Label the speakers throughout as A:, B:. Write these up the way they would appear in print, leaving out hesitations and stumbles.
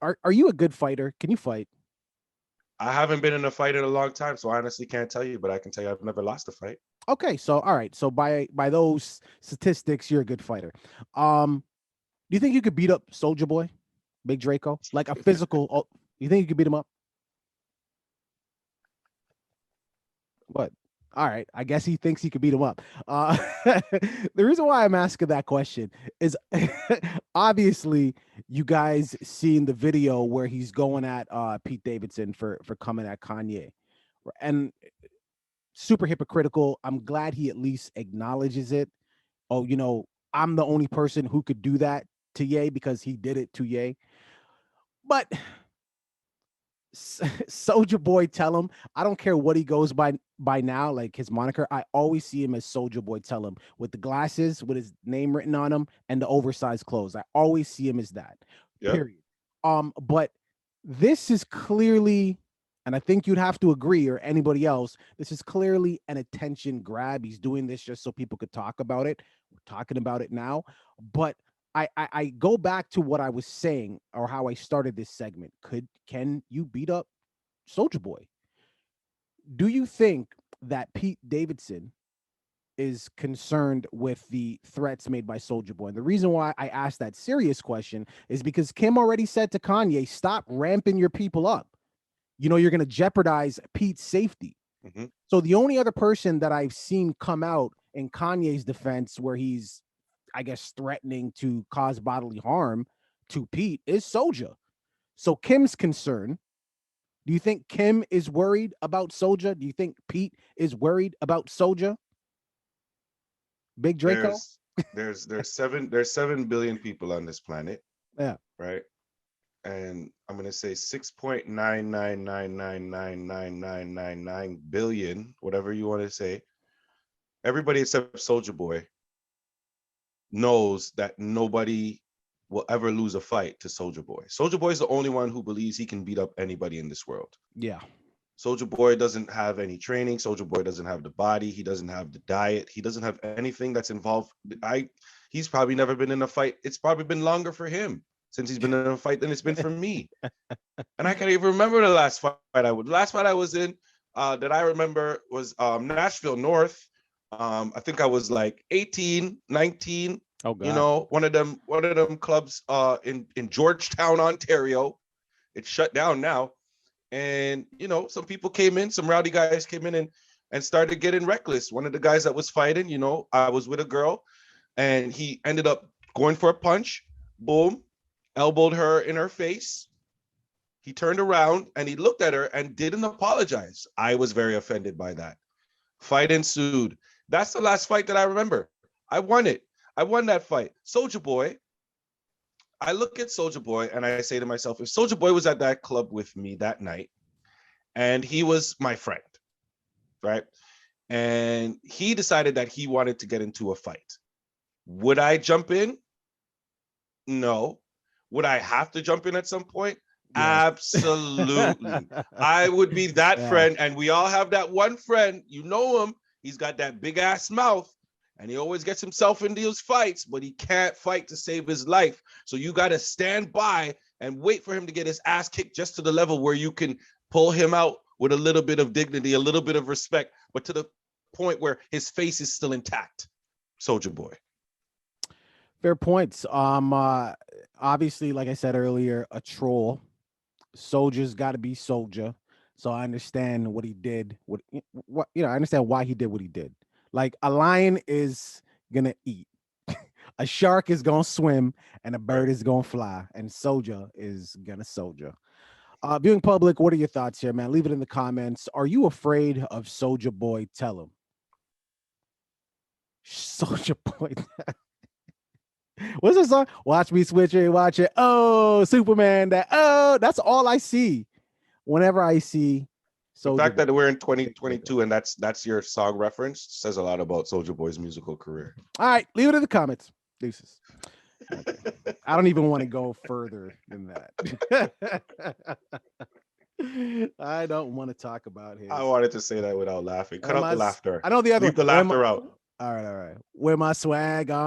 A: Are you a good fighter? Can you fight?
B: I haven't been in a fight in a long time, so I honestly can't tell you, but I can tell you I've never lost a fight.
A: Okay, so all right, so by those statistics, you're a good fighter. Um, do you think you could beat up Soldier Boy, Big Draco, like a physical? Oh, you think you could beat him up? What? All right, I guess he thinks he could beat him up. The reason why I'm asking that question is obviously you guys seen the video where he's going at Pete Davidson for coming at Kanye, and super hypocritical. I'm glad he at least acknowledges it. Oh, I'm the only person who could do that to Ye because he did it to Ye. But Soldier Boy, tell him. I don't care what he goes by now, like his moniker. I always see him as Soldier Boy. Tell him with the glasses, with his name written on him, and the oversized clothes. I always see him as that.
B: Yep.
A: Period. But this is clearly, and I think you'd have to agree, or anybody else, this is clearly an attention grab. He's doing this just so people could talk about it. We're talking about it now, but I go back to what I was saying or how I started this segment. Can you beat up Soldier Boy? Do you think that Pete Davidson is concerned with the threats made by Soldier Boy? And the reason why I asked that serious question is because Kim already said to Kanye, stop ramping your people up. You're going to jeopardize Pete's safety.
B: Mm-hmm.
A: So the only other person that I've seen come out in Kanye's defense where he's, I guess, threatening to cause bodily harm to Pete is Soulja. So Kim's concerned. Do you think Kim is worried about Soulja? Do you think Pete is worried about Soulja? Big Draco?
B: There's there's 7 billion people on this planet,
A: Yeah.
B: right? And I'm gonna say 6.999999999 billion, whatever you want to say. Everybody except Soldier Boy knows that nobody will ever lose a fight to Soldier Boy. Soldier Boy is the only one who believes he can beat up anybody in this world.
A: Yeah.
B: Soldier Boy doesn't have any training. Soldier Boy doesn't have the body. He doesn't have the diet. He doesn't have anything that's involved. He's probably never been in a fight. It's probably been longer for him since he's been in a fight than it's been for me. And I can't even remember the last fight last fight I was in that I remember was Nashville North. I think I was like 18, 19.
A: Oh God.
B: One of them clubs in Georgetown, Ontario. It's shut down now. And some people came in, some rowdy guys came in and started getting reckless. One of the guys that was fighting, I was with a girl, and he ended up going for a punch. Boom, elbowed her in her face. He turned around and he looked at her and didn't apologize. I was very offended by that. Fight ensued. That's the last fight that I remember. I won it. I won that fight. Soldier Boy. I look at Soldier Boy and I say to myself, if Soldier Boy was at that club with me that night and he was my friend, right? And he decided that he wanted to get into a fight, would I jump in? No. Would I have to jump in at some point?
A: Yes.
B: Absolutely. I would be that
A: Yeah.
B: friend. And we all have that one friend. You know him. He's got that big ass mouth. And he always gets himself in these fights, but he can't fight to save his life. So you got to stand by and wait for him to get his ass kicked just to the level where you can pull him out with a little bit of dignity, a little bit of respect, but to the point where his face is still intact. Soldier Boy.
A: Fair points. Obviously, like I said earlier, a troll. Soldier's got to be Soldier. So I understand what he did. What I understand why he did what he did. Like a lion is gonna eat, a shark is gonna swim, and a bird is gonna fly, and Soldier is gonna soldier. Viewing public, what are your thoughts here, man? Leave it in the comments. Are you afraid of Soldier Boy? Tell him. Soldier Boy. What's the song? Watch me switch it, watch it. Oh, Superman. That's all I see. Whenever I see
B: The
A: Soldier
B: fact
A: Boy.
B: that we're in 2022 and that's your song reference says a lot about Soldier Boy's musical career.
A: All right, leave it in the comments. Deuces. Okay. I don't even want to go further than that. I don't want to talk about his.
B: I wanted to say that without laughing. Cut out the laughter.
A: I know the other
B: Leave the
A: one.
B: laughter out.
A: All right. Where my swag on?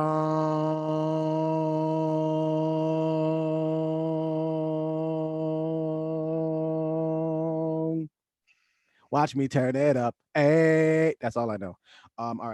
A: Watch me turn it up. Hey, that's all I know. All right.